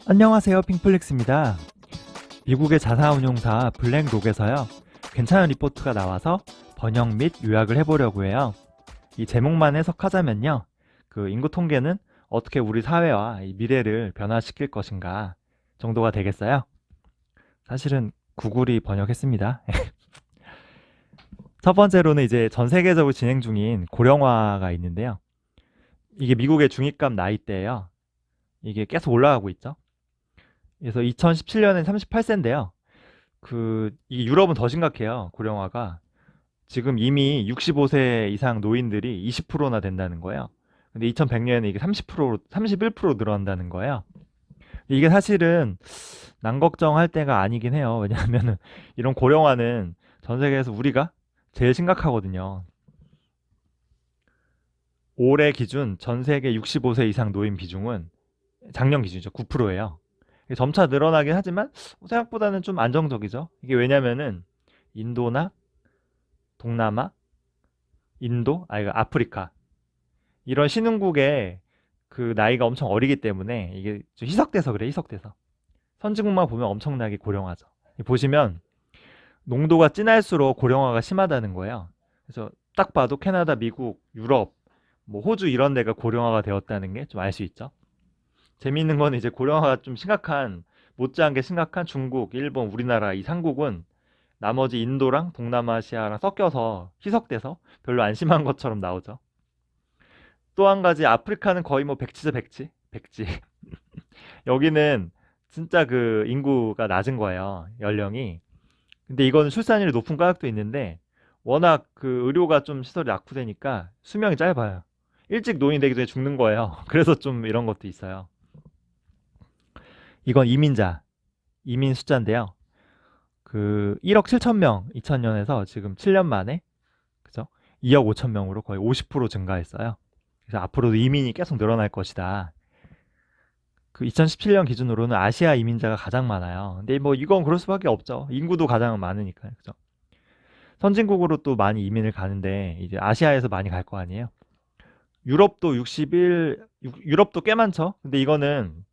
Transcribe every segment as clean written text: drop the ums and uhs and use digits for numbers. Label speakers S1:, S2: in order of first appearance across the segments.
S1: 안녕하세요, 핑플릭스입니다. 미국의 자사운용사 블랙록에서요, 괜찮은 리포트가 나와서 번역 및 요약을 해보려고 해요. 이 제목만 해석하자면요, 그 인구 통계는 어떻게 우리 사회와 이 미래를 변화시킬 것인가 정도가 되겠어요. 사실은 구글이 번역했습니다. 첫 번째로는 이제 전 세계적으로 진행 중인 고령화가 있는데요. 이게 미국의 중위급 나이대예요. 이게 계속 올라가고 있죠. 그래서 2017년엔 38세인데요. 이 유럽은 더 심각해요. 고령화가. 지금 이미 65세 이상 노인들이 20%나 된다는 거예요. 근데 2100년에 이게 30%, 31% 늘어난다는 거예요. 이게 사실은 난 걱정할 때가 아니긴 해요. 왜냐하면은 이런 고령화는 전 세계에서 우리가 제일 심각하거든요. 올해 기준 전 세계 65세 이상 노인 비중은 작년 기준이죠. 9%예요. 점차 늘어나긴 하지만 생각보다는 좀 안정적이죠. 이게 왜냐면은 인도나 동남아, 이거 아프리카 이런 신흥국의 그 나이가 엄청 어리기 때문에 이게 좀 희석돼서 그래, 희석돼서. 선진국만 보면 엄청나게 고령화죠. 보시면 농도가 진할수록 고령화가 심하다는 거예요. 그래서 딱 봐도 캐나다, 미국, 유럽, 뭐 호주 이런 데가 고령화가 되었다는 게 좀 알 수 있죠. 재미있는 건 이제 고령화가 좀 심각한, 못지않게 심각한 중국, 일본, 우리나라 이 삼국은 나머지 인도랑 동남아시아랑 섞여서 희석돼서 별로 안 심한 것처럼 나오죠. 또 한 가지 아프리카는 거의 뭐 백지죠, 백지. 백지. 여기는 진짜 그 인구가 낮은 거예요. 연령이. 근데 이거는 출산율이 높은 까닭도 있는데 워낙 그 의료가 좀 시설이 낙후되니까 수명이 짧아요. 일찍 노인 되기 전에 죽는 거예요. 그래서 좀 이런 것도 있어요. 이건 이민 숫자인데요. 그 1억 7천 명 2000년에서 지금 7년 만에 그죠? 2억 5천 명으로 거의 50% 증가했어요. 그래서 앞으로도 이민이 계속 늘어날 것이다. 그 2017년 기준으로는 아시아 이민자가 가장 많아요. 근데 뭐 이건 그럴 수밖에 없죠. 인구도 가장 많으니까요. 그죠? 선진국으로 또 많이 이민을 가는데 이제 아시아에서 많이 갈 거 아니에요. 유럽도 유럽도 꽤 많죠. 근데 이거는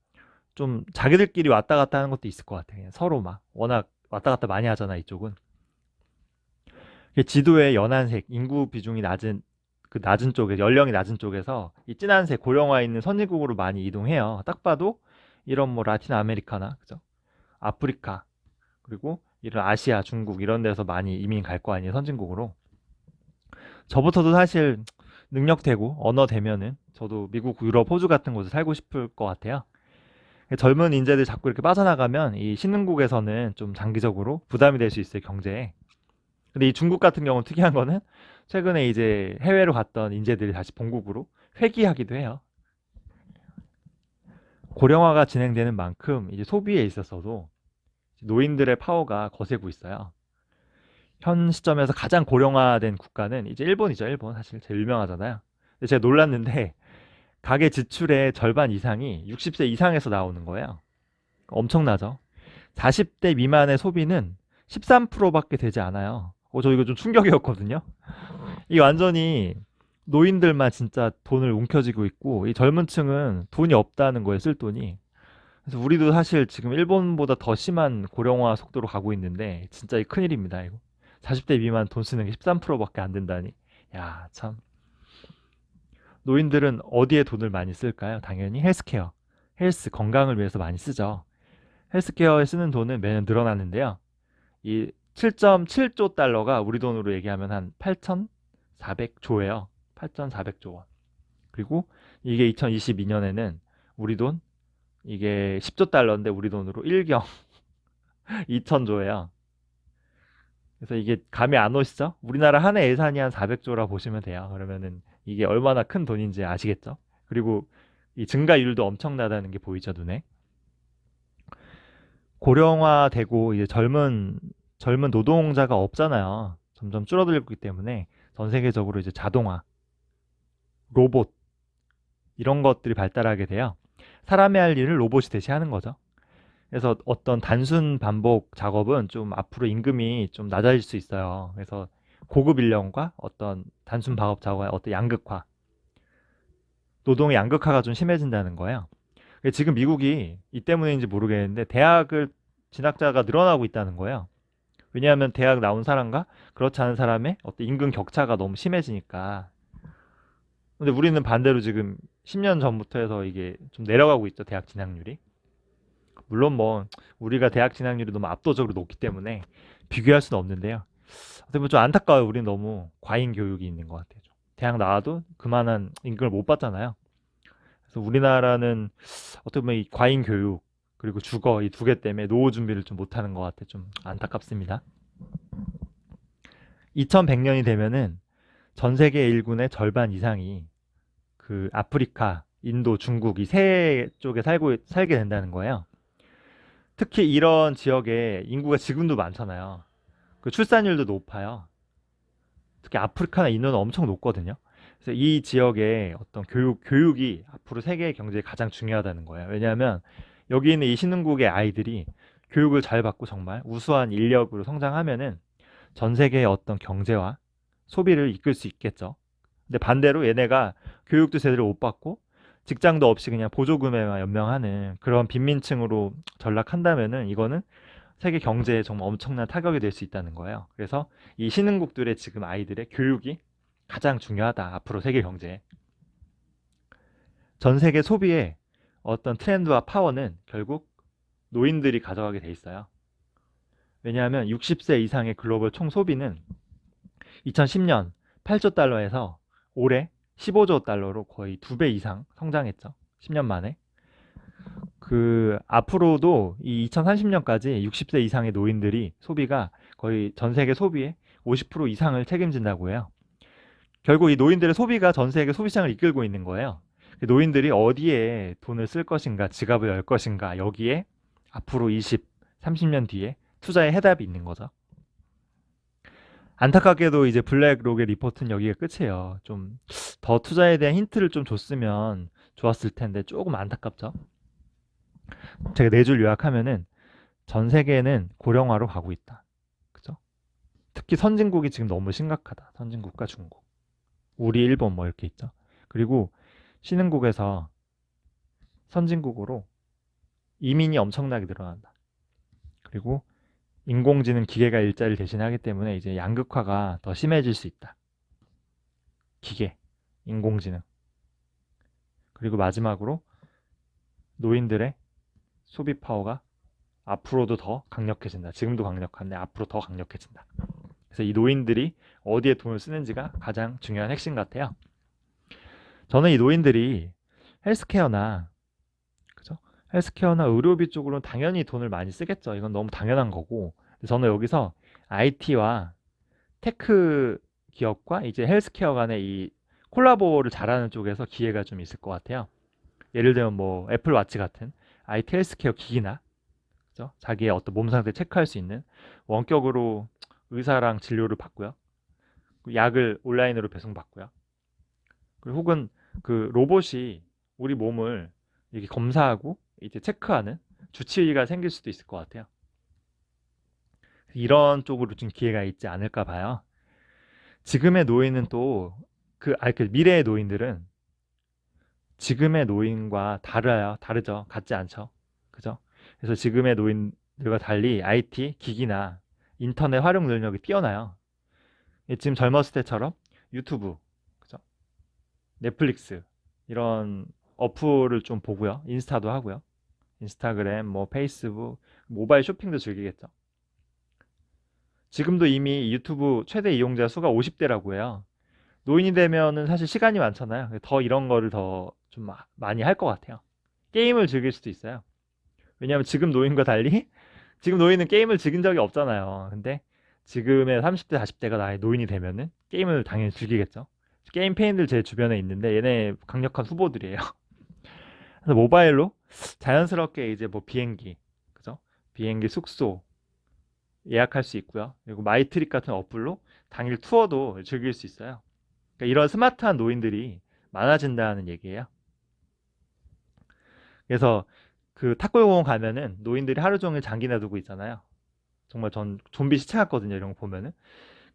S1: 좀 자기들끼리 왔다 갔다 하는 것도 있을 것 같아요. 그냥 서로 막 워낙 왔다 갔다 많이 하잖아, 이쪽은. 지도에 연한색 인구 비중이 낮은 그 낮은 쪽에 연령이 낮은 쪽에서 이 진한색 고령화 있는 선진국으로 많이 이동해요. 딱 봐도 이런 뭐 라틴 아메리카나 그죠? 아프리카 그리고 이런 아시아, 중국 이런 데서 많이 이민 갈 거 아니에요, 선진국으로. 저부터도 사실 능력 되고 언어 되면은 저도 미국, 유럽, 호주 같은 곳에 살고 싶을 것 같아요. 젊은 인재들 자꾸 이렇게 빠져나가면 이 신흥국에서는 좀 장기적으로 부담이 될 수 있어요, 경제에. 근데 이 중국 같은 경우는 특이한 거는 최근에 이제 해외로 갔던 인재들이 다시 본국으로 회귀하기도 해요. 고령화가 진행되는 만큼 이제 소비에 있어서도 노인들의 파워가 거세고 있어요. 현 시점에서 가장 고령화된 국가는 이제 일본이죠. 일본 사실 제일 유명하잖아요. 근데 제가 놀랐는데 가계 지출의 절반 이상이 60세 이상에서 나오는 거예요. 엄청나죠. 40대 미만의 소비는 13%밖에 되지 않아요. 저 이거 좀 충격이었거든요. 이 완전히 노인들만 진짜 돈을 움켜쥐고 있고 이 젊은 층은 돈이 없다는 거예요, 쓸 돈이. 그래서 우리도 사실 지금 일본보다 더 심한 고령화 속도로 가고 있는데 진짜 이 큰일입니다, 이거. 40대 미만 돈 쓰는 게 13%밖에 안 된다니. 야, 참. 노인들은 어디에 돈을 많이 쓸까요? 당연히 헬스케어. 헬스, 건강을 위해서 많이 쓰죠. 헬스케어에 쓰는 돈은 매년 늘어나는데요. 이 7.7조 달러가 우리 돈으로 얘기하면 한 8,400조예요. 8,400조 원. 그리고 이게 2022년에는 우리 돈 이게 10조 달러인데 우리 돈으로 1경 2천조예요. 그래서 이게 감이 안 오시죠? 우리나라 한 해 예산이 한 400조라 보시면 돼요. 그러면은 이게 얼마나 큰 돈인지 아시겠죠? 그리고 이 증가율도 엄청나다는 게 보이죠, 눈에. 고령화되고 이제 젊은 노동자가 없잖아요. 점점 줄어들고 있기 때문에 전 세계적으로 이제 자동화, 로봇 이런 것들이 발달하게 돼요. 사람이 할 일을 로봇이 대체하는 거죠. 그래서 어떤 단순 반복 작업은 좀 앞으로 임금이 좀 낮아질 수 있어요. 그래서 고급 인력과 어떤 단순 반복 작업의 어떤 양극화, 노동의 양극화가 좀 심해진다는 거예요. 지금 미국이 이 때문인지 모르겠는데 대학을 진학자가 늘어나고 있다는 거예요. 왜냐하면 대학 나온 사람과 그렇지 않은 사람의 어떤 임금 격차가 너무 심해지니까. 근데 우리는 반대로 지금 10년 전부터 해서 이게 좀 내려가고 있죠, 대학 진학률이. 물론 뭐 우리가 대학 진학률이 너무 압도적으로 높기 때문에 비교할 수는 없는데요. 어떻게 보면 좀 안타까워요. 우리는 너무 과잉 교육이 있는 것 같아요. 대학 나와도 그만한 임금을 못 받잖아요. 그래서 우리나라는 어떻게 보면 이 과잉 교육 그리고 주거 이 두 개 때문에 노후 준비를 좀 못하는 것 같아 좀 안타깝습니다. 2100년이 되면은 전 세계 인구의 절반 이상이 그 아프리카, 인도, 중국 이 세 쪽에 살게 된다는 거예요. 특히 이런 지역에 인구가 지금도 많잖아요. 그 출산율도 높아요. 특히 아프리카나 인도는 엄청 높거든요. 그래서 이 지역의 어떤 교육이 앞으로 세계 경제에 가장 중요하다는 거예요. 왜냐하면 여기 있는 이 신흥국의 아이들이 교육을 잘 받고 정말 우수한 인력으로 성장하면은 전 세계의 어떤 경제와 소비를 이끌 수 있겠죠. 근데 반대로 얘네가 교육도 제대로 못 받고 직장도 없이 그냥 보조금에만 연명하는 그런 빈민층으로 전락한다면은 이거는 세계 경제에 정말 엄청난 타격이 될 수 있다는 거예요. 그래서 이 신흥국들의 지금 아이들의 교육이 가장 중요하다. 앞으로 세계 경제에. 전 세계 소비의 어떤 트렌드와 파워는 결국 노인들이 가져가게 돼 있어요. 왜냐하면 60세 이상의 글로벌 총 소비는 2010년 8조 달러에서 올해 15조 달러로 거의 2배 이상 성장했죠. 10년 만에. 그 앞으로도 이 2030년까지 60세 이상의 노인들이 소비가 거의 전 세계 소비의 50% 이상을 책임진다고 해요. 결국 이 노인들의 소비가 전 세계 소비시장을 이끌고 있는 거예요. 노인들이 어디에 돈을 쓸 것인가, 지갑을 열 것인가, 여기에 앞으로 20, 30년 뒤에 투자의 해답이 있는 거죠. 안타깝게도 이제 블랙록의 리포트는 여기가 끝이에요. 좀 더 투자에 대한 힌트를 좀 줬으면 좋았을 텐데 조금 안타깝죠. 제가 4줄 요약하면은 전 세계는 고령화로 가고 있다. 그죠? 특히 선진국이 지금 너무 심각하다. 선진국과 중국. 우리 일본 뭐 이렇게 있죠. 그리고 신흥국에서 선진국으로 이민이 엄청나게 늘어난다. 그리고 인공지능 기계가 일자리를 대신하기 때문에 이제 양극화가 더 심해질 수 있다. 기계, 인공지능. 그리고 마지막으로 노인들의 소비 파워가 앞으로도 더 강력해진다. 지금도 강력한데 앞으로 더 강력해진다. 그래서 이 노인들이 어디에 돈을 쓰는지가 가장 중요한 핵심 같아요. 저는 이 노인들이 헬스케어나 그죠? 헬스케어나 의료비 쪽으로는 당연히 돈을 많이 쓰겠죠. 이건 너무 당연한 거고. 저는 여기서 IT와 테크 기업과 이제 헬스케어 간의 이 콜라보를 잘하는 쪽에서 기회가 좀 있을 것 같아요. 예를 들면 뭐 애플워치 같은 IT 헬스케어 기기나 그죠? 자기의 어떤 몸 상태 체크할 수 있는 원격으로 의사랑 진료를 받고요. 약을 온라인으로 배송받고요. 그리고 혹은 그 로봇이 우리 몸을 이렇게 검사하고 이제 체크하는 주치의가 생길 수도 있을 것 같아요. 이런 쪽으로 좀 기회가 있지 않을까 봐요. 지금의 노인은 또 그 미래의 노인들은 지금의 노인과 다르죠. 같지 않죠. 그죠? 그래서 지금의 노인들과 달리 IT, 기기나 인터넷 활용 능력이 뛰어나요. 지금 젊었을 때처럼 유튜브, 그죠? 넷플릭스 이런 어플을 좀 보고요. 인스타도 하고요. 인스타그램, 뭐 페이스북, 모바일 쇼핑도 즐기겠죠. 지금도 이미 유튜브 최대 이용자 수가 50대라고 해요. 노인이 되면은 사실 시간이 많잖아요. 더 이런 거를 더 좀 많이 할 것 같아요. 게임을 즐길 수도 있어요. 왜냐하면 지금 노인과 달리 지금 노인은 게임을 즐긴 적이 없잖아요. 근데 지금의 30대, 40대가 나의 노인이 되면은 게임을 당연히 즐기겠죠. 게임 페인들 제 주변에 있는데 얘네 강력한 후보들이에요. 그래서 모바일로 자연스럽게 이제 뭐 비행기, 그죠? 비행기 숙소 예약할 수 있고요. 그리고 마이트립 같은 어플로 당일 투어도 즐길 수 있어요. 그러니까 이런 스마트한 노인들이 많아진다는 얘기예요. 그래서 그 탁구공원 가면은 노인들이 하루 종일 장기 놔두고 있잖아요. 정말 전 좀비 시체 같거든요. 이런 거 보면은.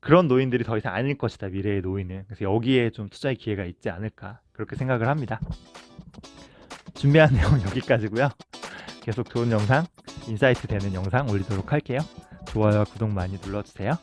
S1: 그런 노인들이 더 이상 아닐 것이다. 미래의 노인은. 그래서 여기에 좀 투자의 기회가 있지 않을까. 그렇게 생각을 합니다. 준비한 내용 여기까지고요. 계속 좋은 영상, 인사이트 되는 영상 올리도록 할게요. 좋아요와 구독 많이 눌러주세요.